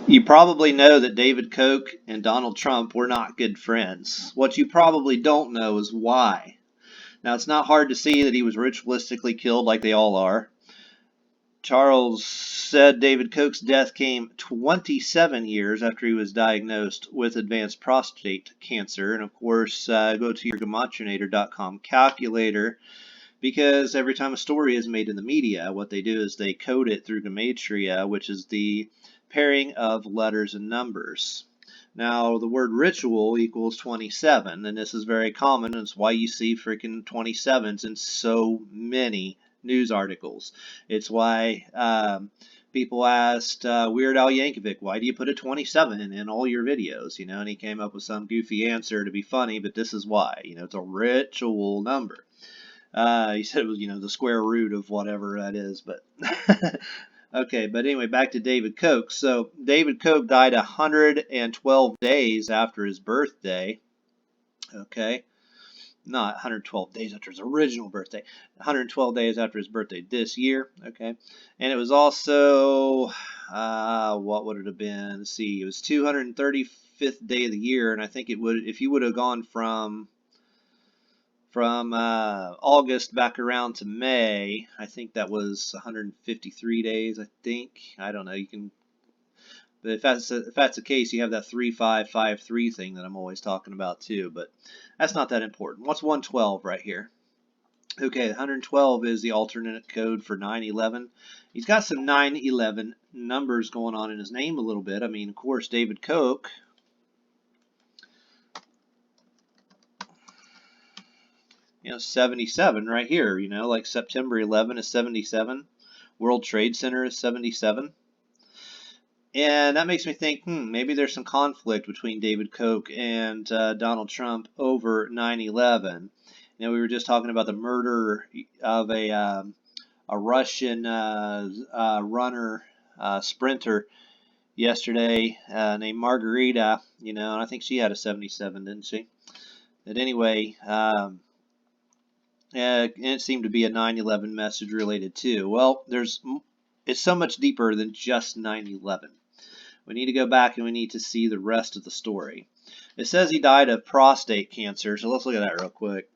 You probably know that David Koch and Donald Trump were not good friends. What you probably don't know is why. Now, it's not hard to see that he was ritualistically killed like they all are. Charles said David Koch's death came 27 years after he was diagnosed with advanced prostate cancer. And of course, go to your gematria.com calculator because every time a story is made in the media, what they do is they code it through gematria, which is the pairing of letters and numbers. Now, the word ritual equals 27, and this is very common, and it's why you see freaking 27s in so many news articles. It's why people asked Weird Al Yankovic, why do you put a 27 in all your videos? You know, and he came up with some goofy answer to be funny, but this is why. You know, it's a ritual number. He said it was, the square root of whatever that is, but okay. But anyway, back to David Koch. So David Koch died 112 days after his birthday. Okay, not 112 days after his original birthday. 112 days after his birthday this year. Okay, and it was also what would it have been? Let's see, it was 235th day of the year, and I think it would if you would have gone from August back around to May. I think that was 153 days. I think. I don't know. You can, but if that's the case, you have that 3553 thing that I'm always talking about too. But that's not that important. What's 112 right here? Okay, 112 is the alternate code for 9/11. He's got some 9/11 numbers going on in his name a little bit. I mean, of course, David Koch. 77 right here, like September 11 is 77. World Trade Center is 77. And that makes me think, maybe there's some conflict between David Koch and Donald Trump over 9/11. We were just talking about the murder of a Russian runner, sprinter yesterday named Margarita, and I think she had a 77, didn't she? But anyway, and it seemed to be a 9/11 message related too. Well, it's so much deeper than just 9/11. We need to go back and we need to see the rest of the story. It says he died of prostate cancer, so let's look at that real quick.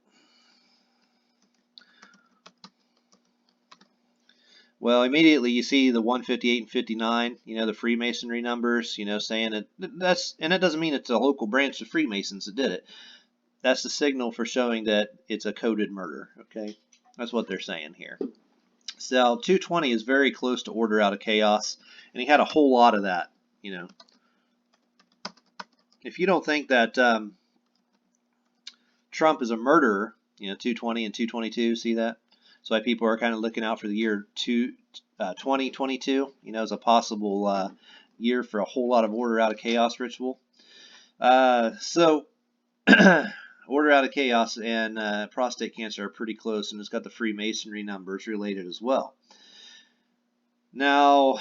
Well, immediately you see the 158 and 59, the Freemasonry numbers, saying and it doesn't mean it's a local branch of Freemasons that did it. That's the signal for showing that it's a coded murder, okay? That's what they're saying here. So 220 is very close to order out of chaos, and he had a whole lot of that, If you don't think that Trump is a murderer, 220 and 222, see that? That's why people are kind of looking out for the year 2022, as a possible year for a whole lot of order out of chaos ritual. So order out of chaos and prostate cancer are pretty close, and it's got the Freemasonry numbers related as well. Now,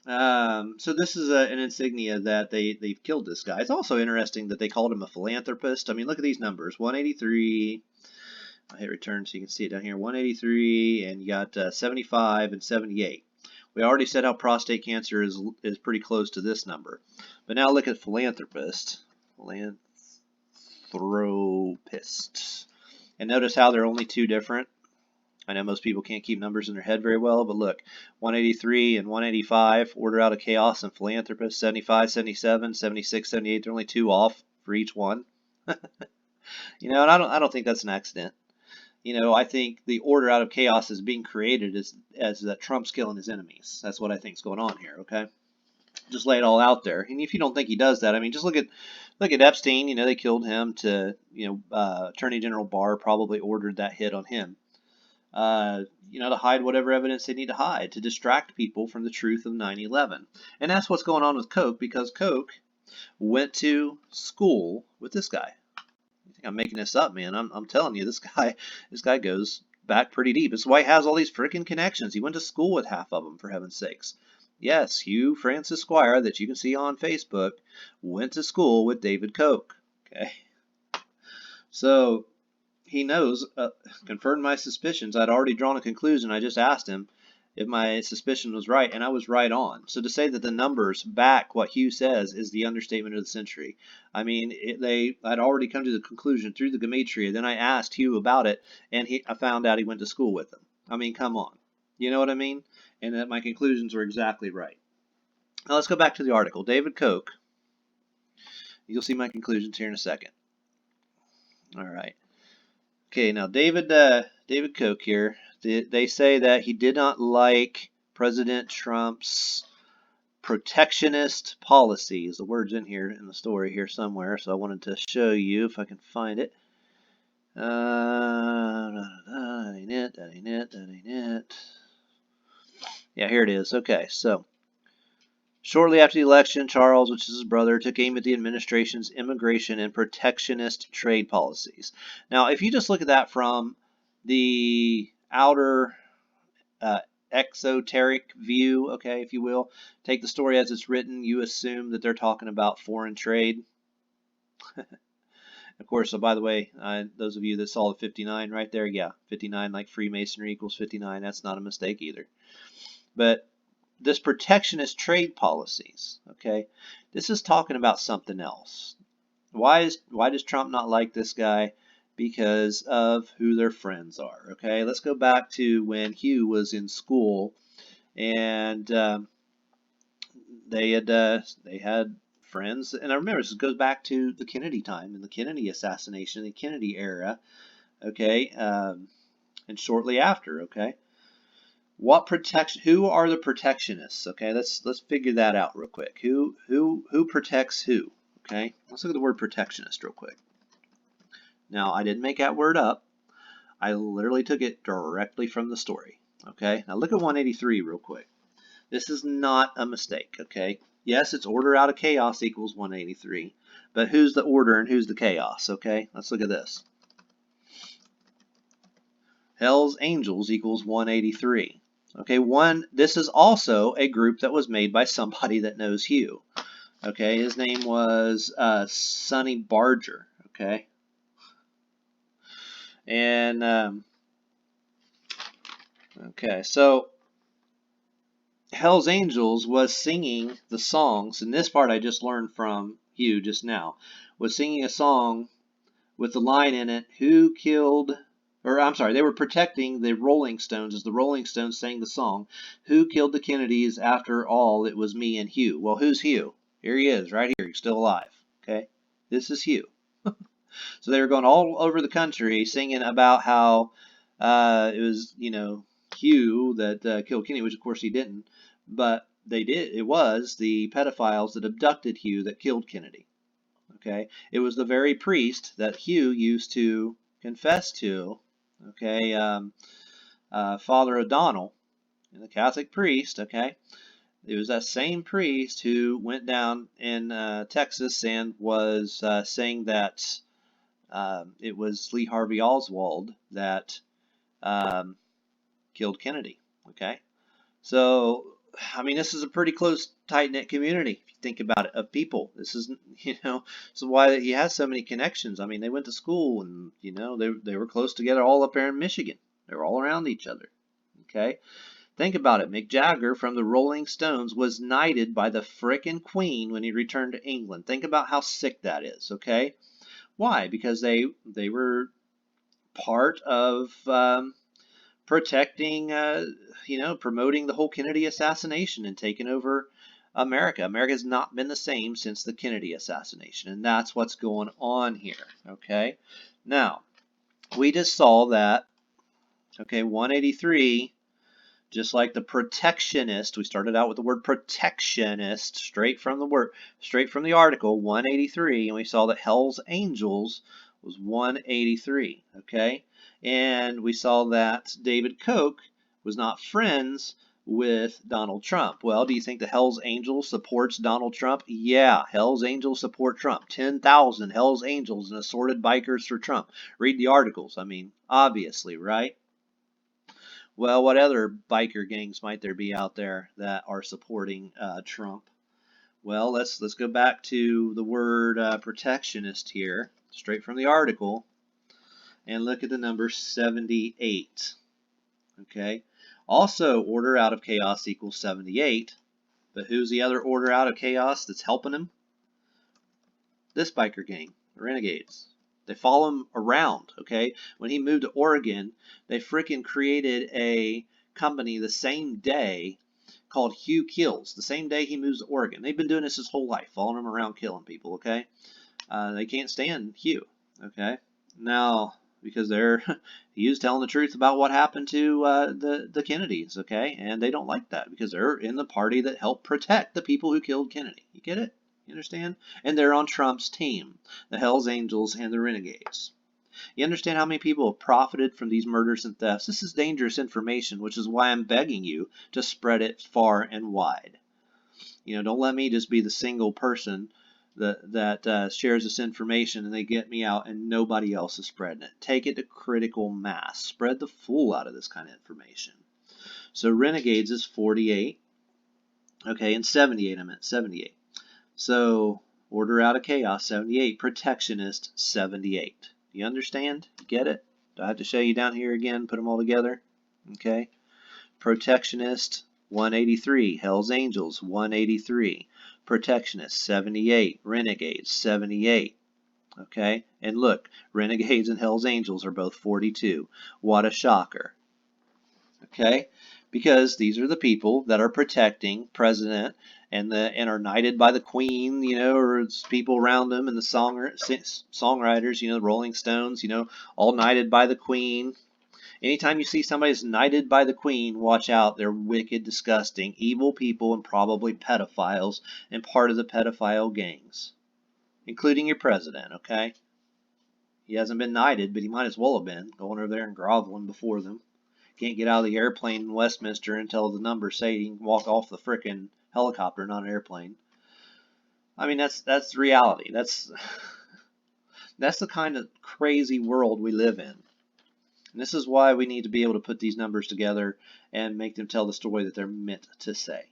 so this is an insignia that they've killed this guy. It's also interesting that they called him a philanthropist. I mean, look at these numbers: 183. I hit return so you can see it down here. 183, and you got 75 and 78. We already said how prostate cancer is pretty close to this number. But now look at philanthropist. Philanthropist. And notice how they're only two different. I know most people can't keep numbers in their head very well, but look, 183 and 185, order out of chaos and philanthropist, 75, 77, 76, 78, they're only two off for each one. And I don't think that's an accident. I think the order out of chaos is being created as that Trump's killing his enemies. That's what I think is going on here, okay? Just lay it all out there. And if you don't think he does that, I mean, just look at Epstein. They killed him to, Attorney General Barr probably ordered that hit on him. To hide whatever evidence they need to hide, to distract people from the truth of 9/11. And that's what's going on with Koch, because Koch went to school with this guy. I think I'm making this up, man. I'm telling you, this guy goes back pretty deep. It's why he has all these freaking connections. He went to school with half of them, for heaven's sakes. Yes, Hugh Francis Squire, that you can see on Facebook, went to school with David Koch. Okay, so he knows, confirmed my suspicions. I'd already drawn a conclusion. I just asked him, if my suspicion was right, and I was right on. So to say that the numbers back what Hugh says is the understatement of the century. I mean, I'd already come to the conclusion through the gematria. Then I asked Hugh about it, and I found out he went to school with them. I mean, come on. You know what I mean? And that my conclusions were exactly right. Now let's go back to the article. David Koch. You'll see my conclusions here in a second. All right. Okay, now David Koch here. They say that he did not like President Trump's protectionist policies. The word's in here in the story here somewhere, so I wanted to show you if I can find it. That ain't it. That ain't it. That ain't it. Yeah, here it is. Okay, so shortly after the election, Charles, which is his brother, took aim at the administration's immigration and protectionist trade policies. Now, if you just look at that from the outer exoteric view, okay, if you will, take the story as it's written, you assume that they're talking about foreign trade. Of course, so by the way, those of you that saw the 59 right there, yeah, 59 like Freemasonry equals 59, that's not a mistake either. But this protectionist trade policies, okay, this is talking about something else. Why does Trump not like this guy? Because of who their friends are. Okay, let's go back to when Hugh was in school, and they had friends. And I remember this goes back to the Kennedy time and the Kennedy assassination, the Kennedy era. Okay, and shortly after. Okay, who are the protectionists? Okay, let's figure that out real quick. Who protects who? Okay, let's look at the word protectionist real quick. Now, I didn't make that word up. I literally took it directly from the story. Okay, now look at 183 real quick. This is not a mistake. Okay, yes, it's order out of chaos equals 183, but who's the order and who's the chaos? Okay, let's look at this. Hell's Angels equals 183. Okay, this is also a group that was made by somebody that knows Hugh. Okay, his name was Sonny Barger. Okay. And, okay, so Hell's Angels was singing the songs, and this part I just learned from Hugh just now, was singing a song with the line in it, who killed, or I'm sorry, they were protecting the Rolling Stones as the Rolling Stones sang the song, who killed the Kennedys? After all, it was me and Hugh. Well, who's Hugh? Here he is, right here, he's still alive, okay? This is Hugh. So they were going all over the country singing about how it was, Hugh that killed Kennedy, which of course he didn't, but they did. It was the pedophiles that abducted Hugh that killed Kennedy. Okay, it was the very priest that Hugh used to confess to. Okay, Father O'Donnell, the Catholic priest. Okay, it was that same priest who went down in Texas and was saying that it was Lee Harvey Oswald that killed Kennedy. Okay, so I mean, this is a pretty close, tight-knit community if you think about it, of people. This is, so why he has so many connections. I mean, they went to school and they were close together, all up there in Michigan. They were all around each other. Okay, think about it. Mick Jagger from the Rolling Stones was knighted by the frickin' Queen when he returned to England. Think about how sick that is. Okay. Why? Because they were part of protecting, promoting the whole Kennedy assassination and taking over America. America has not been the same since the Kennedy assassination, and that's what's going on here. Okay, now we just saw that. Okay, 183. Just like the protectionist, we started out with the word protectionist, straight from the article, 183, and we saw that Hell's Angels was 183, okay? And we saw that David Koch was not friends with Donald Trump. Well, do you think the Hell's Angels supports Donald Trump? Yeah, Hell's Angels support Trump. 10,000 Hell's Angels and assorted bikers for Trump. Read the articles. I mean, obviously, right? Well, what other biker gangs might there be out there that are supporting Trump? Well, let's go back to the word protectionist here, straight from the article, and look at the number 78. Okay, Also, order out of chaos equals 78. But who's the other order out of chaos that's helping him? This biker gang, the Renegades. They follow him around, okay? When he moved to Oregon, they freaking created a company the same day called Hugh Kills. The same day he moves to Oregon. They've been doing this his whole life, following him around, killing people, okay? They can't stand Hugh, okay? Now, because he was telling the truth about what happened to the Kennedys, okay? And they don't like that because they're in the party that helped protect the people who killed Kennedy. You get it? You understand? And they're on Trump's team, the Hells Angels and the Renegades. You understand how many people have profited from these murders and thefts? This is dangerous information, which is why I'm begging you to spread it far and wide. Don't let me just be the single person that shares this information and they get me out and nobody else is spreading it. Take it to critical mass. Spread the fool out of this kind of information. So Renegades is 48. Okay, and 78, I meant 78. So order out of chaos, 78. Protectionist, 78. You understand? You get it? Do I have to show you down here again, put them all together? Okay. Protectionist, 183. Hells Angels, 183. Protectionist, 78. Renegades, 78. Okay. And look, Renegades and Hells Angels are both 42. What a shocker. Okay. Because these are the people that are protecting President and are knighted by the Queen, or it's people around them, and the songwriters, the Rolling Stones, all knighted by the Queen. Anytime you see somebody that's knighted by the Queen, watch out. They're wicked, disgusting, evil people, and probably pedophiles, and part of the pedophile gangs, including your president, okay? He hasn't been knighted, but he might as well have been, going over there and groveling before them. Can't get out of the airplane in Westminster until the numbers say he can walk off the frickin' helicopter, not an airplane. I mean, that's reality. That's the kind of crazy world we live in. And this is why we need to be able to put these numbers together and make them tell the story that they're meant to say.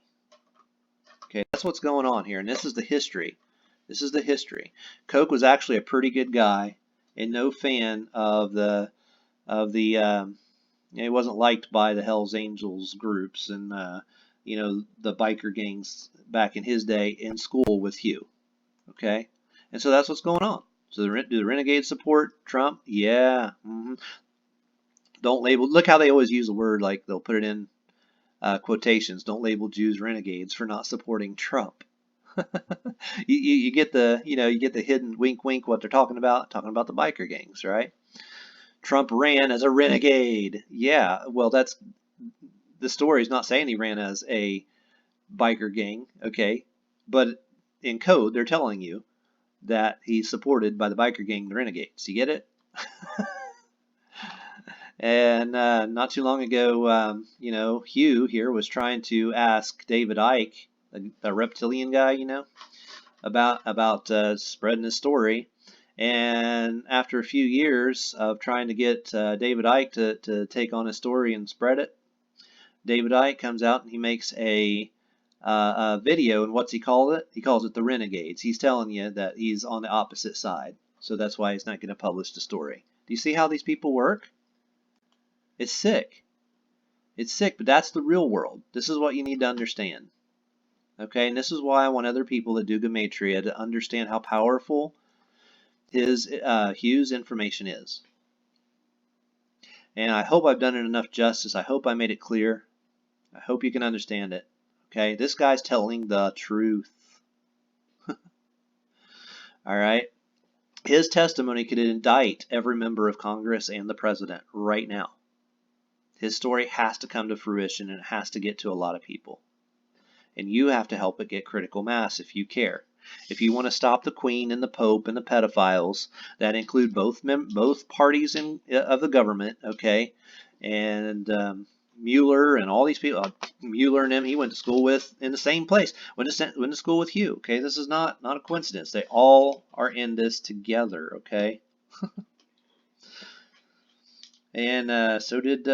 Okay, that's what's going on here, and this is the history. This is the history. Koch was actually a pretty good guy and no fan of the he wasn't liked by the Hells Angels groups and the biker gangs back in his day in school with Hugh. Okay, and so that's what's going on. So do the Renegades support Trump? Yeah. Don't label. Look how they always use the word, like they'll put it in quotations. Don't label Jews renegades for not supporting Trump. you get the you get the hidden wink wink what they're talking about the biker gangs, right? Trump ran as a renegade. Yeah, well, that's the story is not saying he ran as a biker gang, okay? But in code, they're telling you that he's supported by the biker gang, the Renegades. You get it? And not too long ago, Hugh here was trying to ask David Icke, the reptilian guy, about spreading his story. And after a few years of trying to get David Icke to take on his story and spread it, David Icke comes out and he makes a video, and what's he call it? He calls it the Renegades. He's telling you that he's on the opposite side, so that's why he's not going to publish the story. Do you see how these people work? It's sick. It's sick, but that's the real world. This is what you need to understand. Okay, and this is why I want other people that do Gematria to understand how powerful Hugh's information is. And I hope I've done it enough justice. I hope I made it clear. I hope you can understand it. Okay, this guy's telling the truth. All right. His testimony could indict every member of Congress and the president right now. His story has to come to fruition, and it has to get to a lot of people. And you have to help it get critical mass if you care. If you want to stop the Queen and the Pope and the pedophiles, that include both parties of the government, okay, and Mueller and all these people, Mueller and him, he went to school with in the same place, went to school with Hugh, okay, this is not a coincidence. They all are in this together, okay. And so did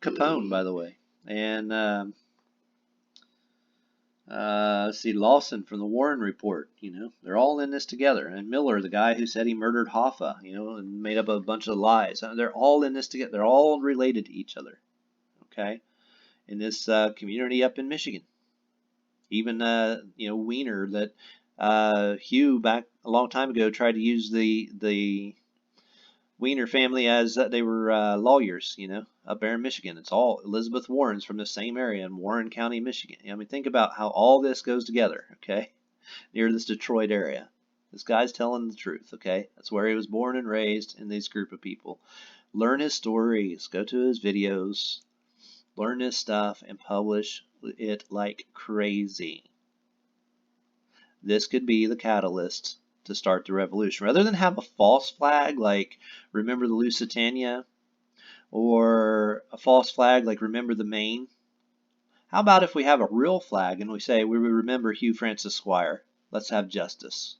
Capone, by the way, and let's see, Lawson from the Warren Report, they're all in this together. And Miller, the guy who said he murdered Hoffa, and made up a bunch of lies. They're all in this together. They're all related to each other, okay? in this community up in Michigan. Even Wiener, that Hugh back a long time ago tried to use the Wiener family as they were lawyers, up there in Michigan. It's all Elizabeth Warren's from the same area in Warren County, Michigan. I mean, think about how all this goes together, okay? Near this Detroit area. This guy's telling the truth, okay? That's where he was born and raised, in this group of people. Learn his stories, go to his videos, learn his stuff, and publish it like crazy. This could be the catalyst to start the revolution. Rather than have a false flag like remember the Lusitania, or a false flag like remember the Maine, how about if we have a real flag and we say we remember Hugh Francis Squire? Let's have justice.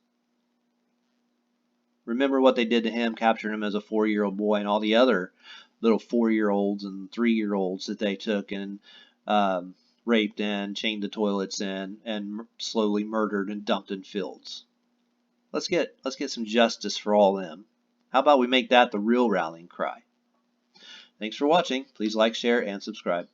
Remember what they did to him, capturing him as a 4-year-old boy, and all the other little 4-year-olds and 3-year-olds that they took and raped and chained the toilets in and slowly murdered and dumped in fields. Let's get some justice for all them. How about we make that the real rallying cry? Thanks for watching. Please like, share, and subscribe.